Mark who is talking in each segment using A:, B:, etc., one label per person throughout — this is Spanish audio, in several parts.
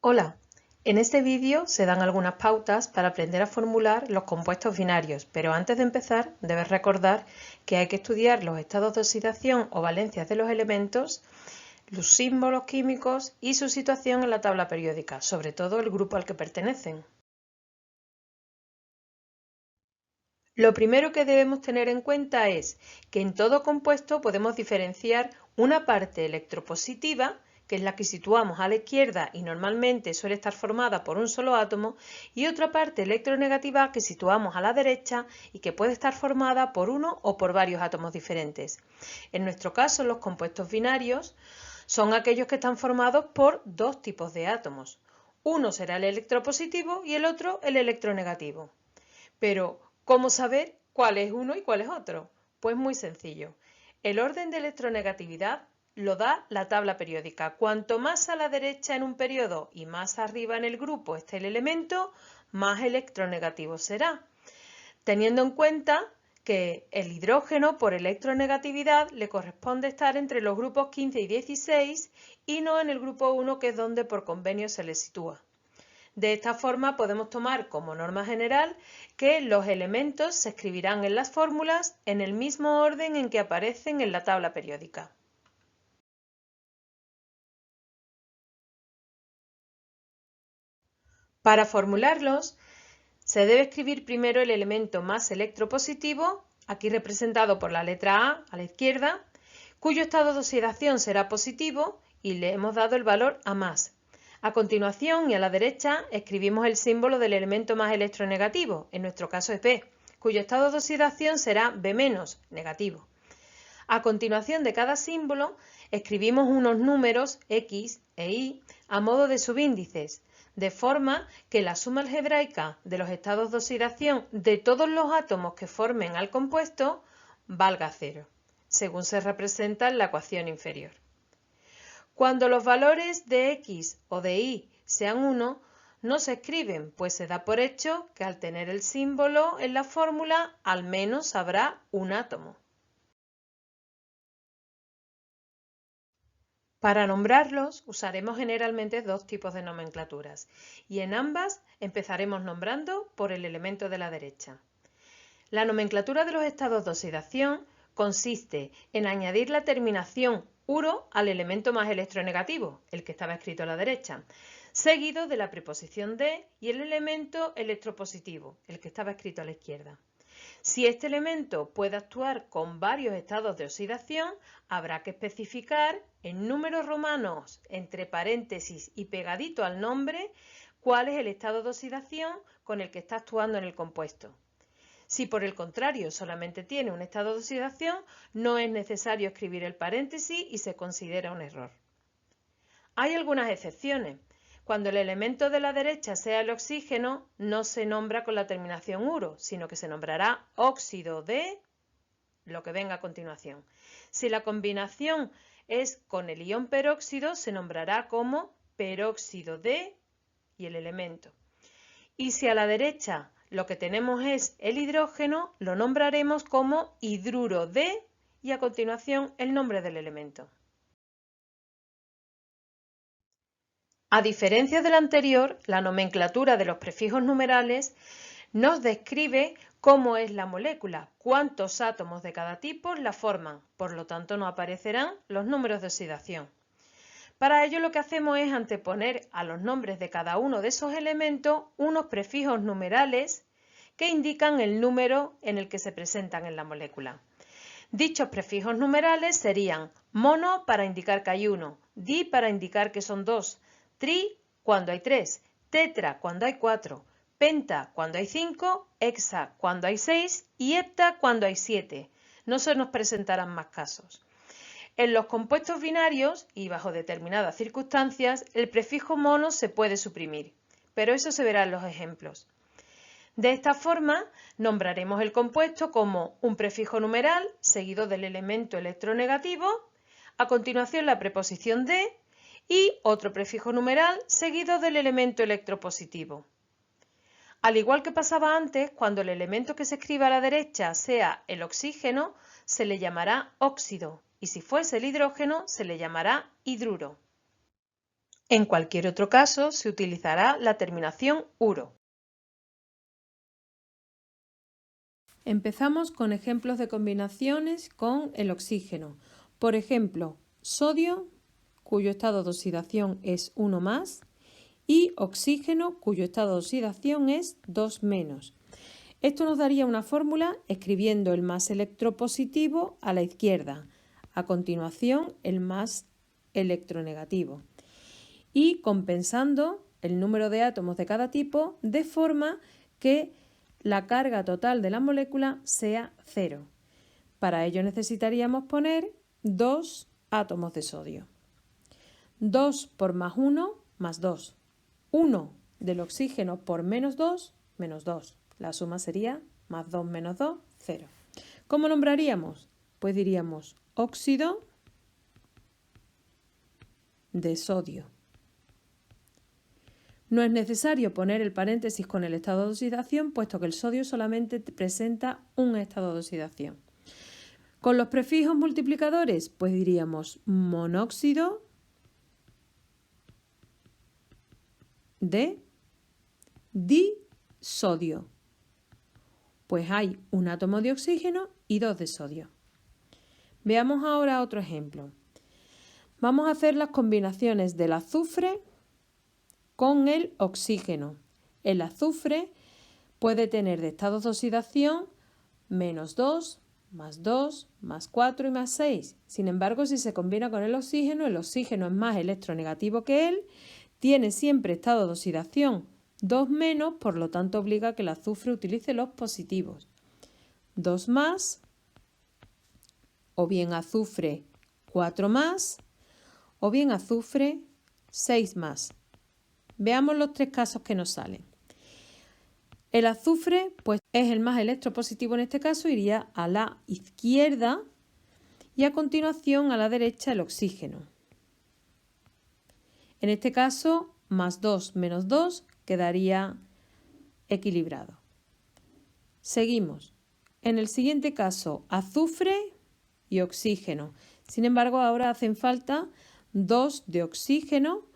A: Hola, en este vídeo se dan algunas pautas para aprender a formular los compuestos binarios, pero antes de empezar debes recordar que hay que estudiar los estados de oxidación o valencias de los elementos, los símbolos químicos y su situación en la tabla periódica, sobre todo el grupo al que pertenecen. Lo primero que debemos tener en cuenta es que en todo compuesto podemos diferenciar una parte electropositiva, que es la que situamos a la izquierda y normalmente suele estar formada por un solo átomo, y otra parte electronegativa que situamos a la derecha y que puede estar formada por uno o por varios átomos diferentes. En nuestro caso, los compuestos binarios son aquellos que están formados por dos tipos de átomos. Uno será el electropositivo y el otro el electronegativo. Pero, ¿cómo saber cuál es uno y cuál es otro? Pues muy sencillo. El orden de electronegatividad lo da la tabla periódica. Cuanto más a la derecha en un periodo y más arriba en el grupo esté el elemento, más electronegativo será. Teniendo en cuenta que el hidrógeno por electronegatividad le corresponde estar entre los grupos 15 y 16 y no en el grupo 1, que es donde por convenio se le sitúa. De esta forma podemos tomar como norma general que los elementos se escribirán en las fórmulas en el mismo orden en que aparecen en la tabla periódica. Para formularlos, se debe escribir primero el elemento más electropositivo, aquí representado por la letra A la izquierda, cuyo estado de oxidación será positivo y le hemos dado el valor A+. A continuación y a la derecha escribimos el símbolo del elemento más electronegativo, en nuestro caso es B, cuyo estado de oxidación será B-, negativo. A continuación de cada símbolo escribimos unos números X e Y a modo de subíndices, de forma que la suma algebraica de los estados de oxidación de todos los átomos que formen al compuesto valga 0, según se representa en la ecuación inferior. Cuando los valores de X o de Y sean 1, no se escriben, pues se da por hecho que al tener el símbolo en la fórmula, al menos habrá un átomo. Para nombrarlos usaremos generalmente dos tipos de nomenclaturas y en ambas empezaremos nombrando por el elemento de la derecha. La nomenclatura de los estados de oxidación consiste en añadir la terminación uro al elemento más electronegativo, el que estaba escrito a la derecha, seguido de la preposición de y el elemento electropositivo, el que estaba escrito a la izquierda. Si este elemento puede actuar con varios estados de oxidación, habrá que especificar en números romanos, entre paréntesis y pegadito al nombre, cuál es el estado de oxidación con el que está actuando en el compuesto. Si por el contrario solamente tiene un estado de oxidación, no es necesario escribir el paréntesis y se considera un error. Hay algunas excepciones. Cuando el elemento de la derecha sea el oxígeno, no se nombra con la terminación uro, sino que se nombrará óxido de lo que venga a continuación. Si la combinación es con el ion peróxido, se nombrará como peróxido de y el elemento. Y si a la derecha lo que tenemos es el hidrógeno, lo nombraremos como hidruro de y a continuación el nombre del elemento. A diferencia de la anterior, la nomenclatura de los prefijos numerales nos describe cómo es la molécula, cuántos átomos de cada tipo la forman, por lo tanto no aparecerán los números de oxidación. Para ello lo que hacemos es anteponer a los nombres de cada uno de esos elementos unos prefijos numerales que indican el número en el que se presentan en la molécula. Dichos prefijos numerales serían mono para indicar que hay uno, di para indicar que son dos, tri cuando hay 3, tetra cuando hay 4, penta cuando hay 5, hexa cuando hay 6 y hepta cuando hay 7. No se nos presentarán más casos. En los compuestos binarios y bajo determinadas circunstancias, el prefijo mono se puede suprimir, pero eso se verá en los ejemplos. De esta forma, nombraremos el compuesto como un prefijo numeral seguido del elemento electronegativo, a continuación la preposición de y otro prefijo numeral seguido del elemento electropositivo. Al igual que pasaba antes, cuando el elemento que se escribe a la derecha sea el oxígeno, se le llamará óxido y si fuese el hidrógeno, se le llamará hidruro. En cualquier otro caso se utilizará la terminación uro. Empezamos con ejemplos de combinaciones con el oxígeno. Por ejemplo, sodio, cuyo estado de oxidación es 1+, y oxígeno, cuyo estado de oxidación es 2-. Esto nos daría una fórmula escribiendo el más electropositivo a la izquierda, a continuación el más electronegativo, y compensando el número de átomos de cada tipo de forma que la carga total de la molécula sea 0. Para ello necesitaríamos poner 2 átomos de sodio. 2 por +1, +2. 1 del oxígeno por -2, -2. La suma sería +2 menos 2, 0. ¿Cómo nombraríamos? Pues diríamos óxido de sodio. No es necesario poner el paréntesis con el estado de oxidación, puesto que el sodio solamente presenta un estado de oxidación. Con los prefijos multiplicadores, pues diríamos monóxido de disodio. Pues hay un átomo de oxígeno y 2 de sodio. Veamos ahora otro ejemplo. Vamos a hacer las combinaciones del azufre con el oxígeno. El azufre puede tener de estados de oxidación -2, +2, +4 y +6. Sin embargo, si se combina con el oxígeno es más electronegativo que él, tiene siempre estado de oxidación 2-, por lo tanto obliga a que el azufre utilice los positivos. 2+, o bien azufre 4+, o bien azufre 6+. Veamos los 3 casos que nos salen. El azufre pues, es el más electropositivo en este caso, iría a la izquierda y a continuación a la derecha el oxígeno. En este caso, +2 menos 2 quedaría equilibrado. Seguimos. En el siguiente caso, azufre y oxígeno. Sin embargo, ahora hacen falta 2 de oxígeno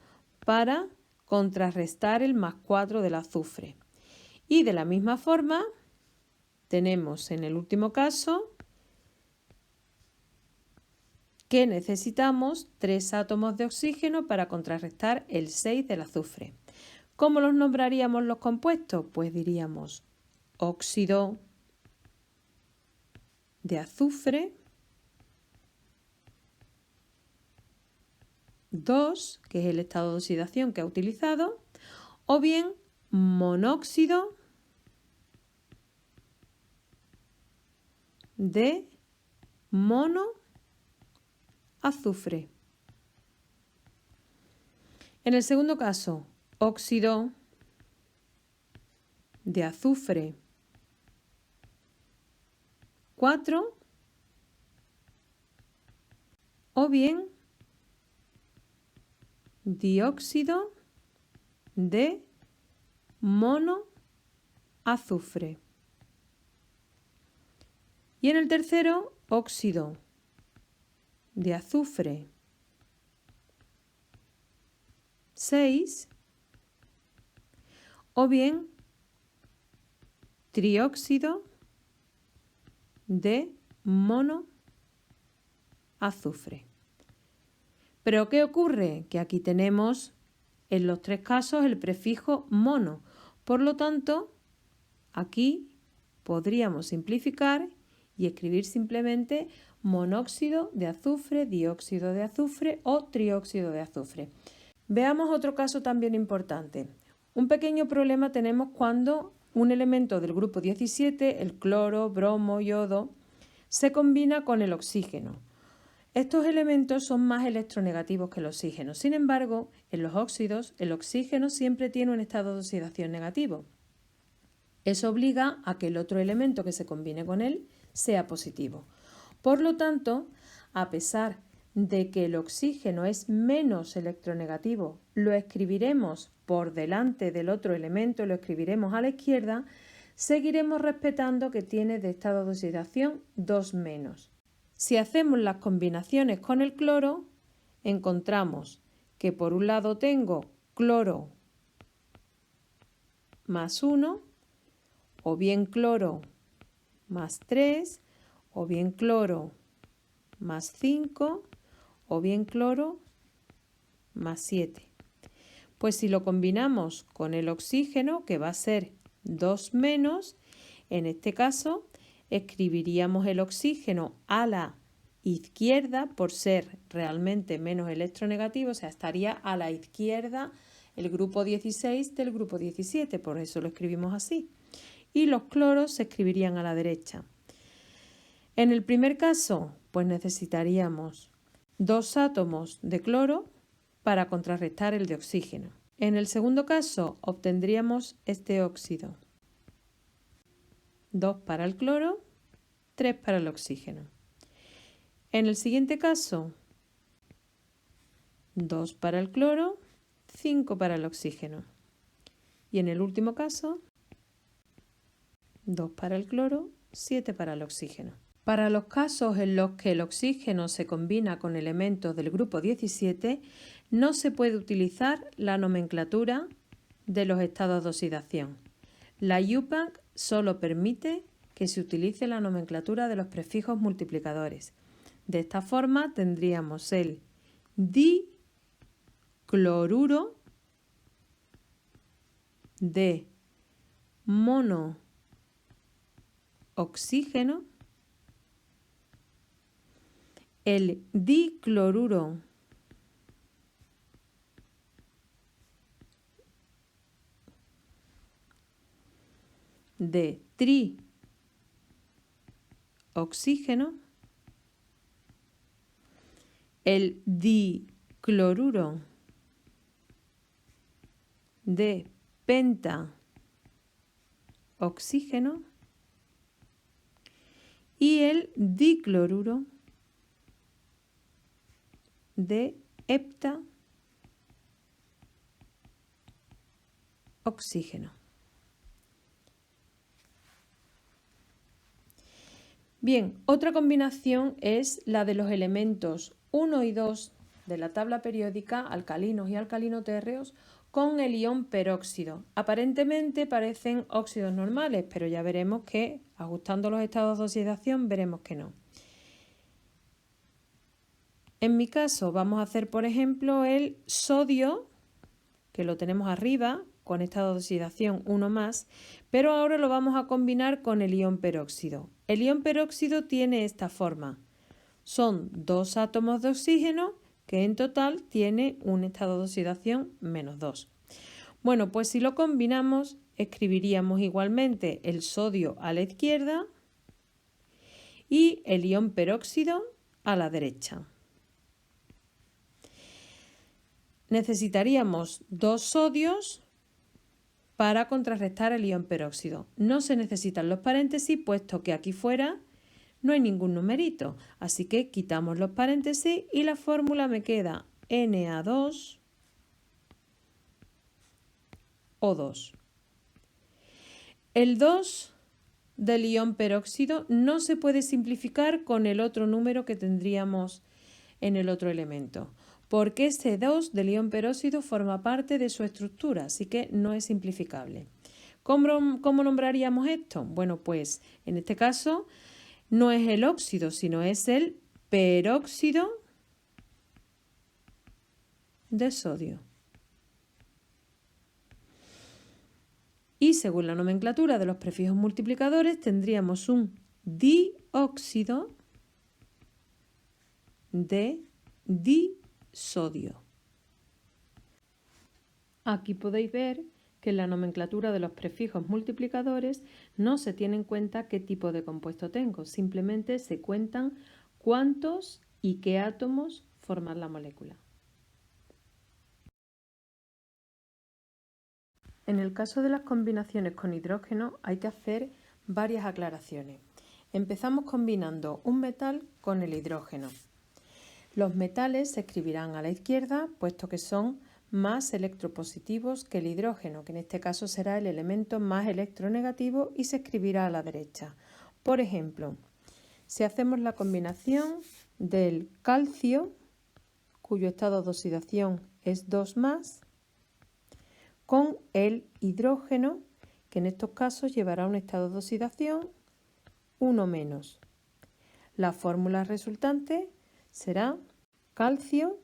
A: para contrarrestar el +4 del azufre. Y de la misma forma, tenemos en el último caso que necesitamos 3 átomos de oxígeno para contrarrestar el 6 del azufre. ¿Cómo los nombraríamos los compuestos? Pues diríamos óxido de azufre 2, que es el estado de oxidación que ha utilizado, o bien monóxido de monoazufre. En el segundo caso, óxido de azufre 4, o bien dióxido de monoazufre. Y en el tercero, óxido de azufre 6, o bien trióxido de monoazufre. ¿Pero qué ocurre? Que aquí tenemos en los 3 casos el prefijo mono. Por lo tanto, aquí podríamos simplificar y escribir simplemente monóxido de azufre, dióxido de azufre o trióxido de azufre. Veamos otro caso también importante. Un pequeño problema tenemos cuando un elemento del grupo 17, el cloro, bromo, yodo, se combina con el oxígeno. Estos elementos son más electronegativos que el oxígeno. Sin embargo, en los óxidos, el oxígeno siempre tiene un estado de oxidación negativo. Eso obliga a que el otro elemento que se combine con él sea positivo. Por lo tanto, a pesar de que el oxígeno es menos electronegativo, lo escribiremos por delante del otro elemento, lo escribiremos a la izquierda, seguiremos respetando que tiene de estado de oxidación 2-. Si hacemos las combinaciones con el cloro, encontramos que por un lado tengo cloro más 1, o bien cloro más 3, o bien cloro más 5, o bien cloro más 7. Pues si lo combinamos con el oxígeno, que va a ser 2 menos, en este caso escribiríamos el oxígeno a la izquierda por ser realmente menos electronegativo, o sea, estaría a la izquierda el grupo 16 del grupo 17, por eso lo escribimos así. Y los cloros se escribirían a la derecha. En el primer caso, pues necesitaríamos 2 átomos de cloro para contrarrestar el de oxígeno. En el segundo caso, obtendríamos este óxido. 2 para el cloro, 3 para el oxígeno. En el siguiente caso, 2 para el cloro, 5 para el oxígeno. Y en el último caso, 2 para el cloro, 7 para el oxígeno. Para los casos en los que el oxígeno se combina con elementos del grupo 17, no se puede utilizar la nomenclatura de los estados de oxidación. La IUPAC solo permite que se utilice la nomenclatura de los prefijos multiplicadores. De esta forma tendríamos el dicloruro de monooxígeno, el dicloruro de trioxígeno, el dicloruro de pentaoxígeno y el dicloruro de heptaoxígeno. Bien, otra combinación es la de los elementos 1 y 2 de la tabla periódica, alcalinos y alcalino-térreos, con el ion peróxido. Aparentemente parecen óxidos normales, pero ya veremos que, ajustando los estados de oxidación, veremos que no. En mi caso vamos a hacer, por ejemplo, el sodio, que lo tenemos arriba, con estado de oxidación 1 más, pero ahora lo vamos a combinar con el ion peróxido. El ion peróxido tiene esta forma. Son 2 átomos de oxígeno que en total tiene un estado de oxidación -2. Bueno, pues si lo combinamos, escribiríamos igualmente el sodio a la izquierda y el ion peróxido a la derecha. Necesitaríamos 2 sodios para contrarrestar el ion peróxido. No se necesitan los paréntesis, puesto que aquí fuera no hay ningún numerito. Así que quitamos los paréntesis y la fórmula me queda Na2O2. El 2 del ion peróxido no se puede simplificar con el otro número que tendríamos en el otro elemento, porque ese 2 del ion peróxido forma parte de su estructura, así que no es simplificable. ¿Cómo nombraríamos esto? Bueno, pues en este caso no es el óxido, sino es el peróxido de sodio. Y según la nomenclatura de los prefijos multiplicadores tendríamos un dióxido de disodio. Aquí podéis ver que en la nomenclatura de los prefijos multiplicadores no se tiene en cuenta qué tipo de compuesto tengo, simplemente se cuentan cuántos y qué átomos forman la molécula. En el caso de las combinaciones con hidrógeno hay que hacer varias aclaraciones. Empezamos combinando un metal con el hidrógeno. Los metales se escribirán a la izquierda, puesto que son más electropositivos que el hidrógeno, que en este caso será el elemento más electronegativo y se escribirá a la derecha. Por ejemplo, si hacemos la combinación del calcio, cuyo estado de oxidación es 2 más, con el hidrógeno, que en estos casos llevará un estado de oxidación 1 menos. La fórmula resultante será calcio,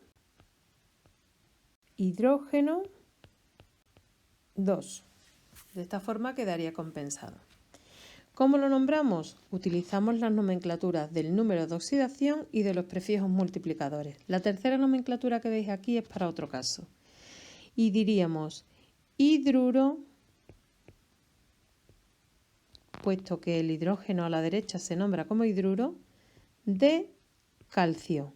A: hidrógeno, 2. De esta forma quedaría compensado. ¿Cómo lo nombramos? Utilizamos las nomenclaturas del número de oxidación y de los prefijos multiplicadores. La tercera nomenclatura que veis aquí es para otro caso. Y diríamos hidruro, puesto que el hidrógeno a la derecha se nombra como hidruro, de calcio.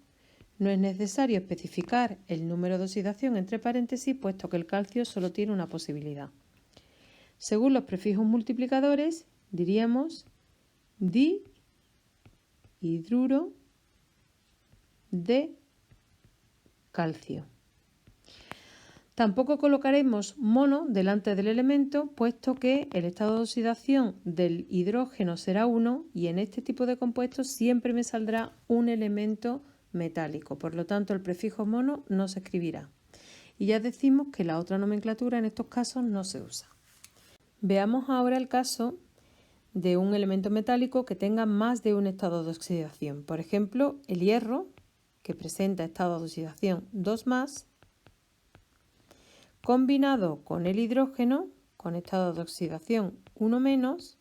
A: No es necesario especificar el número de oxidación entre paréntesis, puesto que el calcio solo tiene una posibilidad. Según los prefijos multiplicadores, diríamos dihidruro de calcio. Tampoco colocaremos mono delante del elemento, puesto que el estado de oxidación del hidrógeno será 1 y en este tipo de compuestos siempre me saldrá un elemento metálico. Por lo tanto, el prefijo mono no se escribirá. Y ya decimos que la otra nomenclatura en estos casos no se usa. Veamos ahora el caso de un elemento metálico que tenga más de un estado de oxidación. Por ejemplo, el hierro, que presenta estado de oxidación 2 más, combinado con el hidrógeno, con estado de oxidación 1 menos,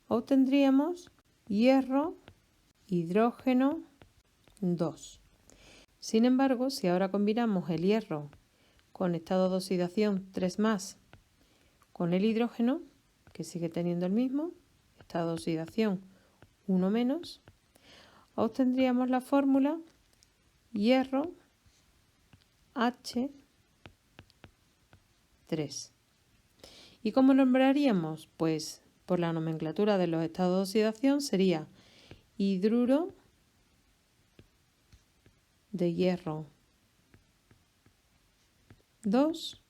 A: obtendríamos hierro, hidrógeno, 2. Sin embargo, si ahora combinamos el hierro con estado de oxidación 3 más, con el hidrógeno, que sigue teniendo el mismo, estado de oxidación 1 menos, obtendríamos la fórmula hierro H3. ¿Y cómo nombraríamos? Pues por la nomenclatura de los estados de oxidación sería hidruro de hierro 2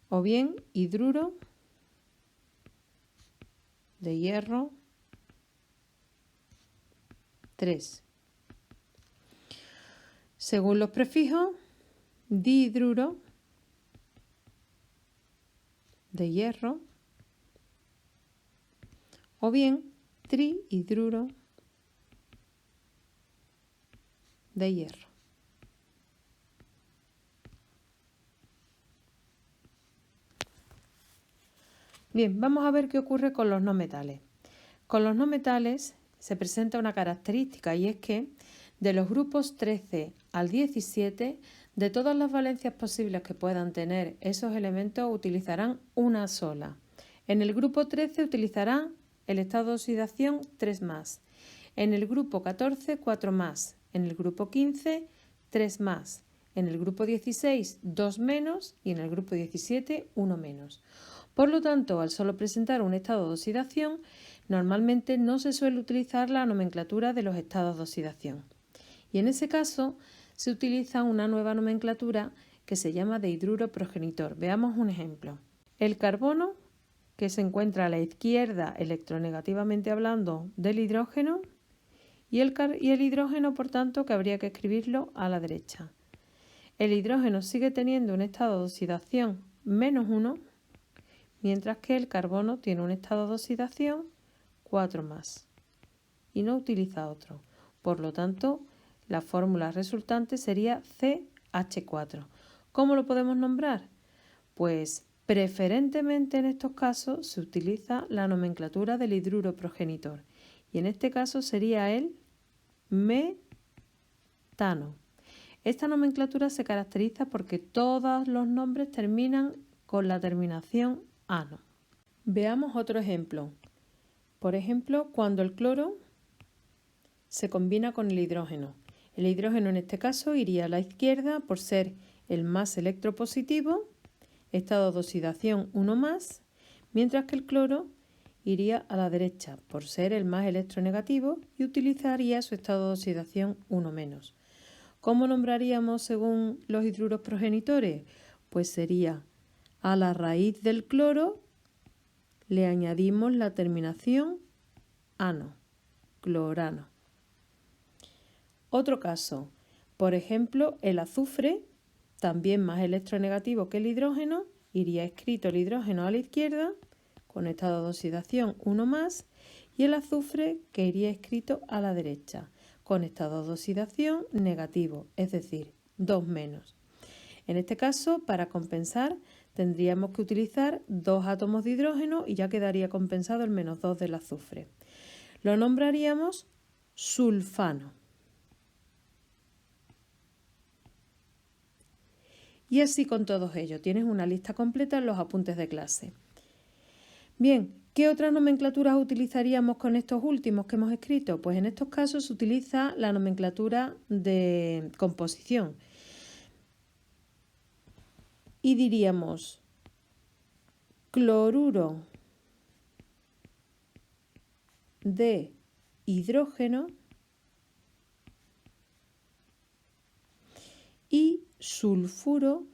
A: o bien hidruro de hierro 3. Según los prefijos, dihidruro de hierro o bien trihidruro de hierro. Bien, vamos a ver qué ocurre con los no metales. Con los no metales se presenta una característica y es que de los grupos 13 al 17, de todas las valencias posibles que puedan tener esos elementos, utilizarán una sola. En el grupo 13 utilizarán el estado de oxidación 3 más. En el grupo 14, 4 más. En el grupo 15, 3 más. En el grupo 16, 2 menos y en el grupo 17, 1 menos. Por lo tanto, al solo presentar un estado de oxidación, normalmente no se suele utilizar la nomenclatura de los estados de oxidación. Y en ese caso se utiliza una nueva nomenclatura que se llama de hidruro progenitor. Veamos un ejemplo. El carbono, que se encuentra a la izquierda electronegativamente hablando del hidrógeno, y el hidrógeno, por tanto, que habría que escribirlo a la derecha. El hidrógeno sigue teniendo un estado de oxidación -1, mientras que el carbono tiene un estado de oxidación 4 más y no utiliza otro. Por lo tanto, la fórmula resultante sería CH4. ¿Cómo lo podemos nombrar? Pues preferentemente en estos casos se utiliza la nomenclatura del hidruro progenitor y en este caso sería el metano. Esta nomenclatura se caracteriza porque todos los nombres terminan con la terminación ano. Veamos otro ejemplo. Por ejemplo, cuando el cloro se combina con el hidrógeno. El hidrógeno en este caso iría a la izquierda por ser el más electropositivo, estado de oxidación 1 más, mientras que el cloro iría a la derecha por ser el más electronegativo y utilizaría su estado de oxidación 1 menos. ¿Cómo nombraríamos según los hidruros progenitores? Pues sería a la raíz del cloro le añadimos la terminación ano, clorano. Otro caso, Por ejemplo, el azufre, también más electronegativo que el hidrógeno, iría escrito el hidrógeno a la izquierda, con estado de oxidación 1 más, y el azufre que iría escrito a la derecha, con estado de oxidación negativo, es decir, 2 menos. En este caso, para compensar, tendríamos que utilizar 2 átomos de hidrógeno y ya quedaría compensado el menos 2 del azufre. Lo nombraríamos sulfano. Y así con todos ellos. Tienes una lista completa en los apuntes de clase. Bien, ¿qué otras nomenclaturas utilizaríamos con estos últimos que hemos escrito? Pues en estos casos se utiliza la nomenclatura de composición. Y diríamos cloruro de hidrógeno y sulfuro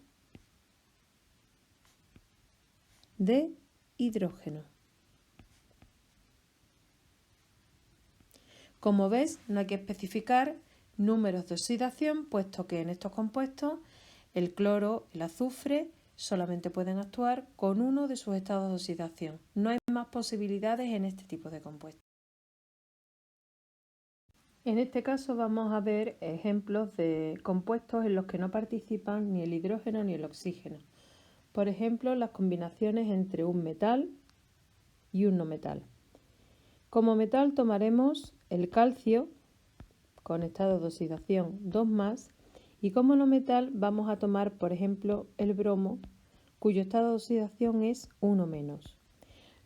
A: de hidrógeno. Como ves, no hay que especificar números de oxidación, puesto que en estos compuestos el cloro, el azufre, solamente pueden actuar con uno de sus estados de oxidación. No hay más posibilidades en este tipo de compuestos. En este caso vamos a ver ejemplos de compuestos en los que no participan ni el hidrógeno ni el oxígeno. Por ejemplo, las combinaciones entre un metal y un no metal. Como metal tomaremos el calcio con estado de oxidación 2 más, y como no metal vamos a tomar, por ejemplo, el bromo, cuyo estado de oxidación es 1 menos.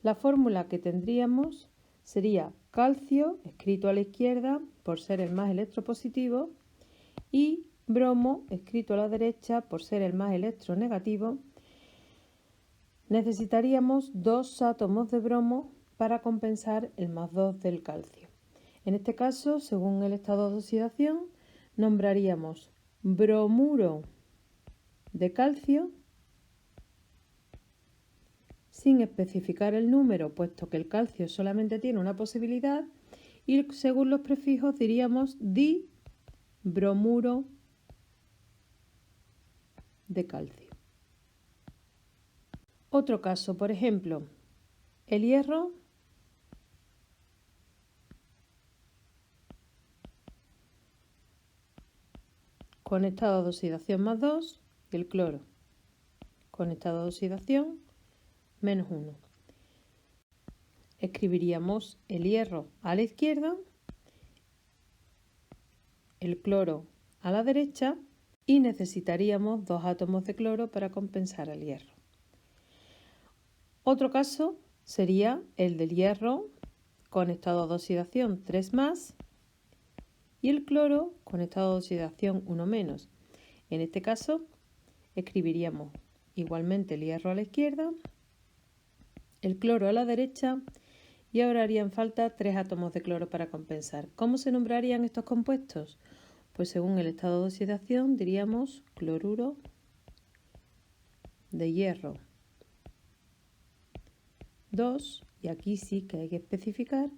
A: La fórmula que tendríamos sería calcio, escrito a la izquierda por ser el más electropositivo, y bromo, escrito a la derecha por ser el más electronegativo. Necesitaríamos 2 átomos de bromo para compensar el más 2 del calcio. En este caso, según el estado de oxidación, nombraríamos bromuro de calcio, sin especificar el número, puesto que el calcio solamente tiene una posibilidad, y según los prefijos diríamos dibromuro de calcio. Otro caso, por ejemplo, el hierro con estado de oxidación más 2 y el cloro con estado de oxidación menos 1. Escribiríamos el hierro a la izquierda, el cloro a la derecha, y necesitaríamos 2 átomos de cloro para compensar el hierro. Otro caso sería el del hierro con estado de oxidación 3 más y el cloro con estado de oxidación 1 menos. En este caso escribiríamos igualmente el hierro a la izquierda, el cloro a la derecha, y ahora harían falta 3 átomos de cloro para compensar. ¿Cómo se nombrarían estos compuestos? Pues según el estado de oxidación diríamos cloruro de hierro 2, y aquí sí que hay que especificar,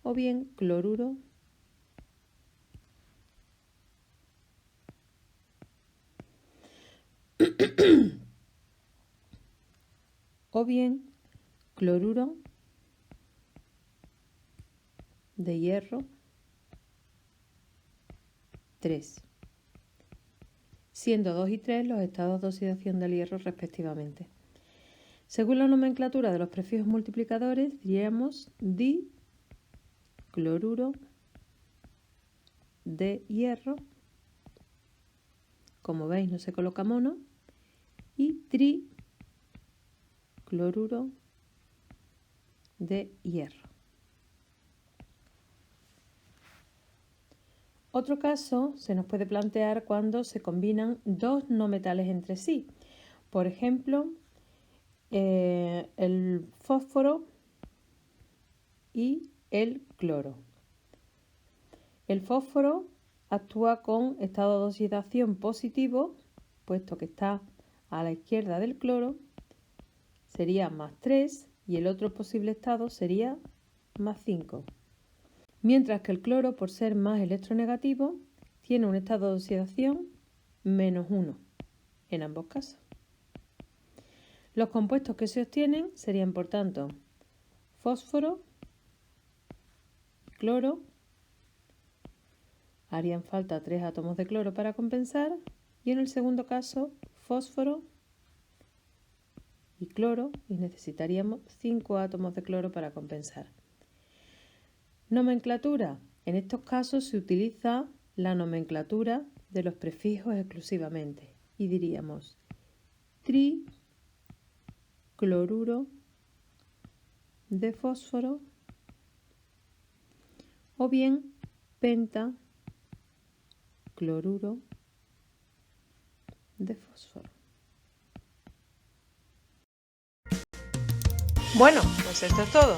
A: o bien cloruro o bien cloruro de hierro 3, siendo 2 y 3 los estados de oxidación del hierro respectivamente. Según la nomenclatura de los prefijos multiplicadores, diríamos dicloruro de hierro, como veis no se coloca mono, y tricloruro de hierro. Otro caso se nos puede plantear cuando se combinan 2 no metales entre sí. Por ejemplo, el fósforo y el cloro. El fósforo actúa con estado de oxidación positivo, puesto que está a la izquierda del cloro, sería más 3, y el otro posible estado sería más 5. Mientras que el cloro, por ser más electronegativo, tiene un estado de oxidación -1 en ambos casos. Los compuestos que se obtienen serían, por tanto, fósforo, cloro. Harían falta 3 átomos de cloro para compensar. Y en el segundo caso, fósforo y cloro, y necesitaríamos 5 átomos de cloro para compensar. Nomenclatura. En estos casos se utiliza la nomenclatura de los prefijos exclusivamente y diríamos tricloruro de fósforo o bien pentacloruro de fósforo. Bueno, pues esto es todo.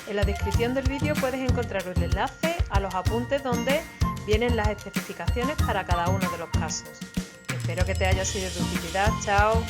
A: En la descripción del vídeo puedes encontrar el enlace a los apuntes donde vienen las especificaciones para cada uno de los casos. Espero que te haya sido de utilidad. Chao.